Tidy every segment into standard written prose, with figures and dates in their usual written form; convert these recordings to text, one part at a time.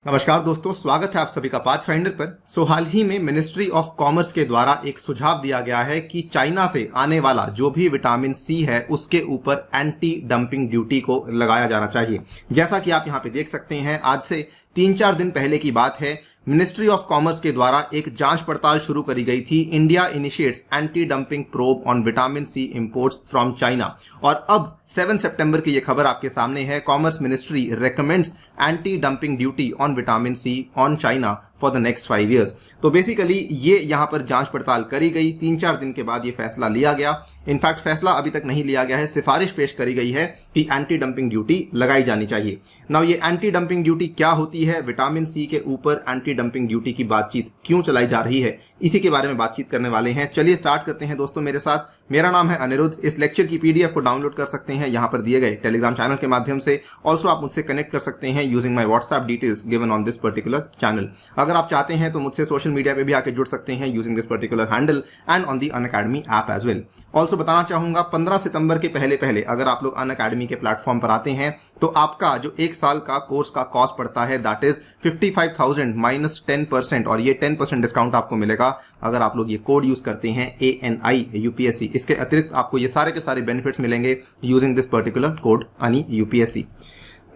नमस्कार दोस्तों, स्वागत है आप सभी का पाथफाइंडर पर। हाल ही में मिनिस्ट्री ऑफ कॉमर्स के द्वारा एक सुझाव दिया गया है कि चाइना से आने वाला जो भी विटामिन सी है उसके ऊपर एंटी डंपिंग ड्यूटी को लगाया जाना चाहिए। जैसा कि आप यहां पे देख सकते हैं, आज से 3-4 दिन पहले की बात है, मिनिस्ट्री ऑफ कॉमर्स के द्वारा एक जांच पड़ताल शुरू करी गई थी। India initiates anti dumping probe on vitamin C imports from China. और अब 7 सितंबर की यह खबर आपके सामने है। Commerce ministry recommends anti dumping duty on vitamin C on China for the next 5 years। तो बेसिकली ये यहां पर जांच पड़ताल करी गई। 3-4 दिन के बाद ये फैसला लिया गया। इनफैक्ट फैसला अभी तक नहीं लिया गया है, सिफारिश पेश करी गई है कि एंटी डंपिंग ड्यूटी लगाई जानी चाहिए। नाउ ये एंटी डंपिंग ड्यूटी क्या होती है, विटामिन सी के ऊपर एंटी डंपिंग ड्यूटी की बातचीत क्यों चलाई जा रही है, इसी के बारे में बातचीत करने वाले हैं। चलिए स्टार्ट करते हैं दोस्तों मेरे साथ। मेरा नाम है अनिरुद्ध। इस लेक्चर की पीडीएफ को डाउनलोड कर सकते हैं यहां पर दिए गए टेलीग्राम चैनल के माध्यम से। ऑल्सो आप मुझसे कनेक्ट कर सकते हैं using my WhatsApp details given on this particular channel. अगर आप चाहते हैं तो मुझसे सोशल मीडिया पे भी आके जुड़ सकते हैं using this particular handle and on the Unacademy app as well. Also बताना चाहूंगा, 15 सितंबर के पहले अगर आप लोग अनअकैडमी के प्लेटफॉर्म पर आते हैं तो आपका जो 1 साल का कोर्स का कॉस्ट पड़ता है दैट इज 55,000 माइनस 10%, और ये 10% डिस्काउंट आपको मिलेगा अगर आप लोग ये कोड यूज करते हैं ANI UPSC। इसके अतिरिक्त आपको ये सारे के सारे बेनिफिट्स मिलेंगे using this particular code ANI UPSC।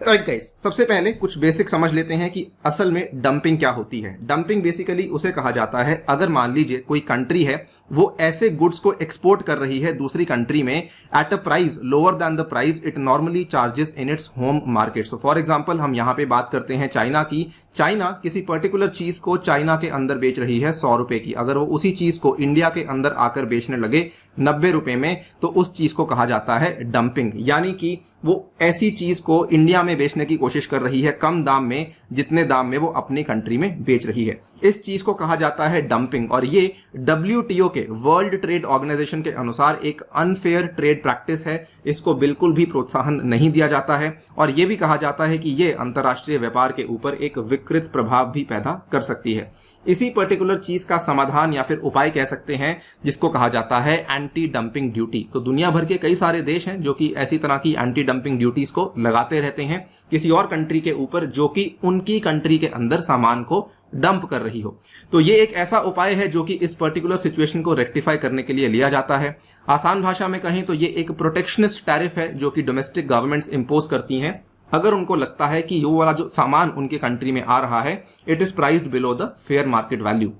Right guys, सबसे पहले कुछ बेसिक समझ लेते हैं कि असल में डंपिंग क्या होती है। डंपिंग बेसिकली उसे कहा जाता है अगर मान लीजिए कोई कंट्री है वो ऐसे गुड्स को एक्सपोर्ट कर रही है दूसरी कंट्री में at a price lower than the price it normally charges in its home market. So for example हम यहां पे बात करते हैं चाइना की। चाइना किसी पर्टिकुलर चीज को चाइना के अंदर बेच रही है 100 रुपए की। अगर वो उसी चीज को इंडिया के अंदर आकर बेचने लगे 90 रुपए में, तो उस चीज को कहा जाता है डंपिंग। यानी कि वो ऐसी चीज को इंडिया में बेचने की कोशिश कर रही है कम दाम में जितने दाम में वो अपनी कंट्री में बेच रही है। इस चीज को कहा जाता है डंपिंग। और ये WTO के वर्ल्ड ट्रेड ऑर्गेनाइजेशन के अनुसार एक अनफेयर ट्रेड प्रैक्टिस है। इसको बिल्कुल भी प्रोत्साहन नहीं दिया जाता है। और यह भी कहा जाता है कि ये अंतर्राष्ट्रीय व्यापार के ऊपर एक विकृत प्रभाव भी पैदा कर सकती है। इसी पर्टिकुलर चीज का समाधान या फिर उपाय कह सकते हैं जिसको कहा जाता है एंटी डंपिंग ड्यूटी। तो दुनिया भर के कई सारे देश हैं जो कि ऐसी तरह की एंटी डंपिंग ड्यूटीज को लगाते रहते हैं किसी और कंट्री के ऊपर जो कि उनकी कंट्री के अंदर सामान को डंप कर रही हो। तो ये एक ऐसा उपाय है जो कि इस पर्टिकुलर सिचुएशन को रेक्टिफाई करने के लिए लिया जाता है। आसान भाषा में कहें तो ये एक प्रोटेक्शनिस्ट टैरिफ है जो कि डोमेस्टिक गवर्नमेंट्स इंपोज करती हैं अगर उनको लगता है कि वो वाला जो सामान उनके कंट्री में आ रहा है it is priced below the fair market value.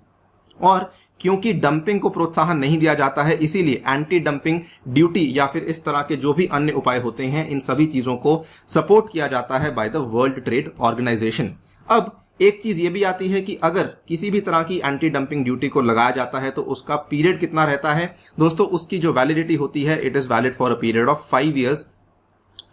और क्योंकि डंपिंग को प्रोत्साहन नहीं दिया जाता है, इसीलिए एंटी डंपिंग ड्यूटी या फिर इस तरह के जो भी अन्य उपाय होते हैं इन सभी चीजों को सपोर्ट किया जाता है by the world trade organisation. अब एक चीज ये भी आती है कि अगर किसी भी तरह की एंटी डंपिंग ड्यूटी को लगाया जाता है तो उसका पीरियड कितना रहता है दोस्तों। उसकी जो वैलिडिटी होती है it is valid for a period of 5 years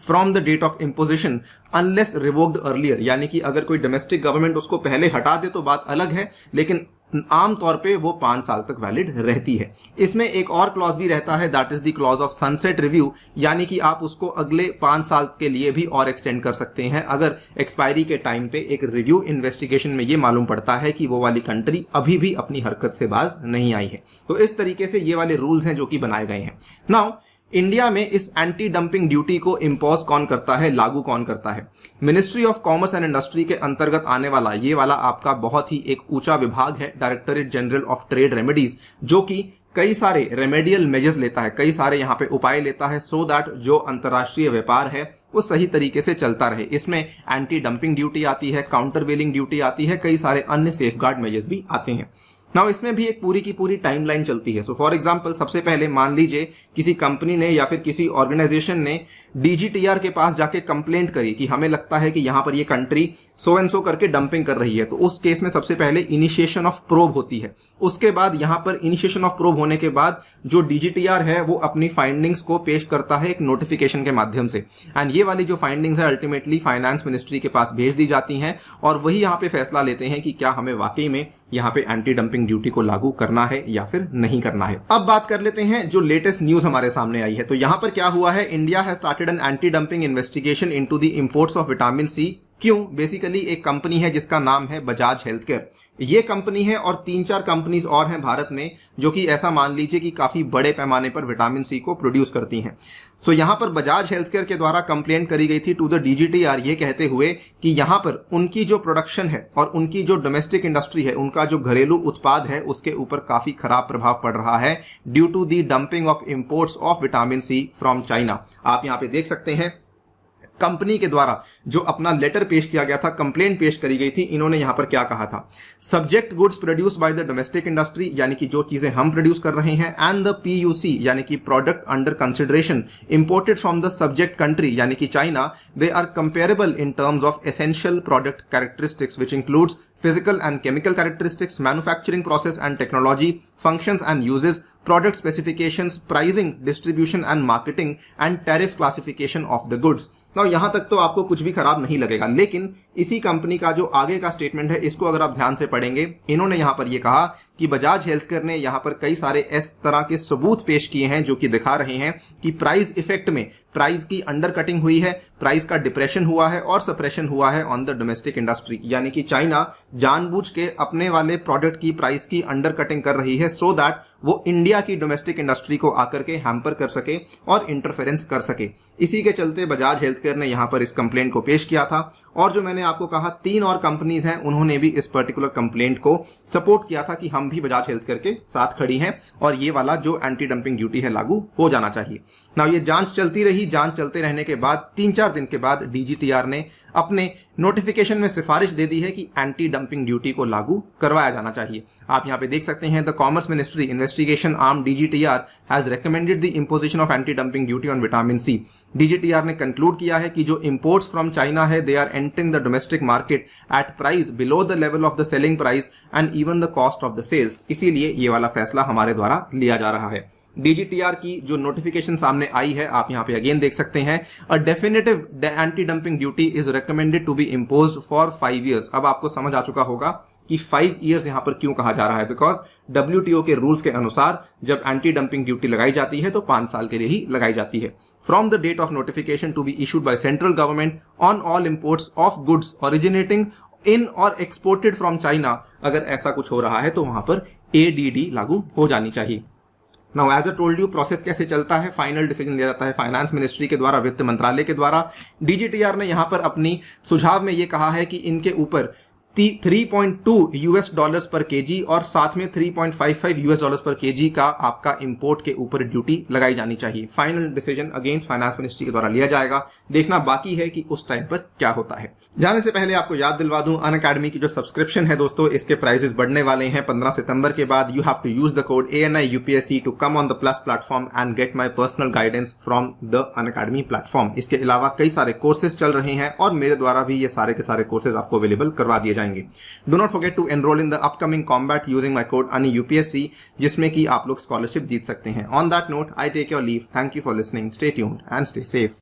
from the date of imposition unless revoked earlier. यानी कि अगर कोई डोमेस्टिक गवर्नमेंट उसको पहले हटा दे तो बात अलग है, लेकिन आमतौर पे वो 5 साल तक वैलिड रहती है। इसमें एक और क्लॉज भी रहता है that is the clause of sunset review. यानी कि आप उसको अगले 5 साल के लिए भी और एक्सटेंड कर सकते हैं अगर एक्सपायरी के टाइम पे एक रिव्यू इन्वेस्टिगेशन में ये मालूम पड़ता है कि वो वाली कंट्री अभी भी अपनी हरकत से बाज नहीं आई है। तो इस तरीके से ये वाले रूल्स हैं जो कि बनाए गए हैं। नाउ इंडिया में इस एंटी डंपिंग ड्यूटी को इंपोज कौन करता है, लागू कौन करता है? Ministry of commerce and industry के अंतर्गत आने वाला ये वाला आपका बहुत ही एक ऊंचा विभाग है, directorate general of trade remedies, जो कि कई सारे रेमेडियल मेजर्स लेता है, कई सारे यहाँ पे उपाय लेता है सो दैट जो अंतर्राष्ट्रीय व्यापार है वो सही तरीके से चलता रहे। इसमें एंटी डंपिंग ड्यूटी आती है, काउंटर वेलिंग ड्यूटी आती है, कई सारे अन्य सेफगार्ड मेजर्स भी आते हैं। नाउ इसमें भी एक पूरी की पूरी टाइमलाइन चलती है। सो फॉर एग्जांपल सबसे पहले मान लीजिए किसी कंपनी ने या फिर किसी ऑर्गेनाइजेशन ने DGTR के पास जाके कंप्लेंट करी कि हमें लगता है कि यहां पर ये कंट्री सो एंड सो करके डंपिंग कर रही है। तो उस केस में सबसे पहले इनिशिएशन ऑफ प्रोब होती है। उसके बाद यहां पर इनिशिएशन ऑफ प्रोब होने के बाद जो DGTR है वो अपनी फाइंडिंग्स को पेश करता है एक नोटिफिकेशन के माध्यम से। एंड ये वाली जो फाइंडिंग्स है अल्टीमेटली फाइनेंस मिनिस्ट्री के पास भेज दी जाती हैं और वही यहाँ पे फैसला लेते हैं कि क्या हमें वाकई में यहाँ पे एंटी डंपिंग ड्यूटी को लागू करना है या फिर नहीं करना है। अब बात कर लेते हैं जो लेटेस्ट न्यूज हमारे सामने आई है। तो यहां पर क्या हुआ है, India has started an anti dumping investigation into the imports of vitamin C क्यों? बेसिकली एक कंपनी है जिसका नाम है बजाज हेल्थ केयर। ये कंपनी है और 3-4 कंपनीज और हैं भारत में जो कि ऐसा मान लीजिए कि काफी बड़े पैमाने पर विटामिन सी को प्रोड्यूस करती हैं। सो यहाँ पर बजाज हेल्थ केयर के द्वारा कंप्लेंट करी गई थी टू द डीजीटीआर, ये कहते हुए कि यहाँ पर उनकी जो प्रोडक्शन है और उनकी जो डोमेस्टिक इंडस्ट्री है, उनका जो घरेलू उत्पाद है, उसके ऊपर काफी खराब प्रभाव पड़ रहा है due to the dumping of imports of vitamin C from China. आप यहाँ पे देख सकते हैं कंपनी के द्वारा जो अपना लेटर पेश किया गया था, कंप्लेंट पेश करी गई थी, इन्होंने यहां पर क्या कहा था? Subject goods produced by the domestic industry, यानी कि जो चीजें हम प्रोड्यूस कर रहे हैं, एंड द पीयूसी यानी कि product under consideration imported from the subject country यानी कि China, they are comparable in terms of essential product characteristics which includes physical and chemical characteristics, manufacturing process and technology, functions and uses, product specifications, pricing, distribution and marketing, and tariff classification of the goods. Now यहां तक तो आपको कुछ भी खराब नहीं लगेगा, लेकिन इसी कंपनी का जो आगे का स्टेटमेंट है इसको अगर आप ध्यान से पढ़ेंगे, इन्होंने यहां पर यह कहा कि बजाज हेल्थ केयर ने यहां पर कई सारे इस तरह के सबूत पेश किए हैं जो कि दिखा रहे हैं कि प्राइस इफेक्ट में प्राइस की अंडर कटिंग हुई है, प्राइस का डिप्रेशन हुआ है और सप्रेशन हुआ है ऑन द डोमेस्टिक इंडस्ट्री, यानी कि चाइना जानबूझ के अपने वाले प्रोडक्ट की प्राइस की अंडर कटिंग कर रही है सो दैट वो इंडिया की डोमेस्टिक इंडस्ट्री को आकर के हैम्पर कर सके और इंटरफेरेंस कर सके। इसी के चलते बजाज हेल्थ केयर ने यहां पर इस कंप्लेंट को पेश किया था और जो मैंने आपको कहा 3 और कंपनीज हैं, उन्होंने भी इस पर्टिकुलर कंप्लेंट को सपोर्ट किया था कि हम भी बजाज हेल्थ केयर के साथ खड़ी हैं और ये वाला जो एंटी डंपिंग ड्यूटी है लागू हो जाना चाहिए। नाउ ये जांच चलती रही, जांच चलते रहने के बाद 3-4 दिन के बाद डीजीटीआर ने अपने नोटिफिकेशन में सिफारिश दे दी है कि एंटी डंपिंग ड्यूटी को लागू करवाया जाना चाहिए। आप यहां पे देख सकते हैं, the commerce ministry investigation arm DGTR has recommended the imposition of anti dumping duty on vitamin C. DGTR ने कंक्लूड किया है कि जो इंपोर्ट्स फ्रॉम चाइना है, they are entering the domestic market at price below the level of the selling price and even the cost of the sales. इसीलिए ये वाला फैसला हमारे द्वारा लिया जा रहा है। डीजीटीआर की जो नोटिफिकेशन सामने आई है, आप यहां पे अगेन देख सकते हैं, a definitive anti dumping duty is recommended to be imposed for 5 years। अब आपको समझ आ चुका होगा कि 5 years यहां पर क्यों कहा जा रहा है, बिकॉज WTO के रूल्स के अनुसार जब एंटी डंपिंग ड्यूटी लगाई जाती है तो 5 साल के लिए ही लगाई जाती है। From the date of notification to be issued by central government on all imports of goods originating in और एक्सपोर्टेड फ्रॉम चाइना, अगर ऐसा कुछ हो रहा है तो वहां पर ADD लागू हो जानी चाहिए। Now as a told you, process कैसे चलता है? फाइनल डिसीजन लिया जाता है फाइनेंस मिनिस्ट्री के द्वारा, वित्त मंत्रालय के द्वारा। डीजीटीआर ने यहां पर अपनी सुझाव में यह कहा है कि इनके ऊपर $3.2 पर केजी और साथ में $3.55 पर केजी का आपका इंपोर्ट के ऊपर ड्यूटी लगाई जानी चाहिए। Final decision against finance ministry के द्वारा लिया जाएगा। देखना बाकी है कि उस टाइम पर क्या होता है। जाने से पहले आपको याद दिलवा दूं, अनअकैडमी की जो सब्सक्रिप्शन है दोस्तों, इसके प्राइसेस बढ़ने वाले हैं 15 सितंबर के बाद। You have to use the code ANI UPSC to come on the plus platform and get my personal guidance from the Unacademy platform. इसके अलावा कई सारे कोर्सेज चल रहे हैं और मेरे द्वारा भी ये सारे के सारे कोर्सेज आपको अवेलेबल करवा दिए जाएंगे। Do not forget to enroll in the upcoming combat using my code ANI UPSC, जिसमें कि आप लोग स्कॉलरशिप जीत सकते हैं। On that note, I take your leave. Thank you for listening. Stay tuned and stay safe.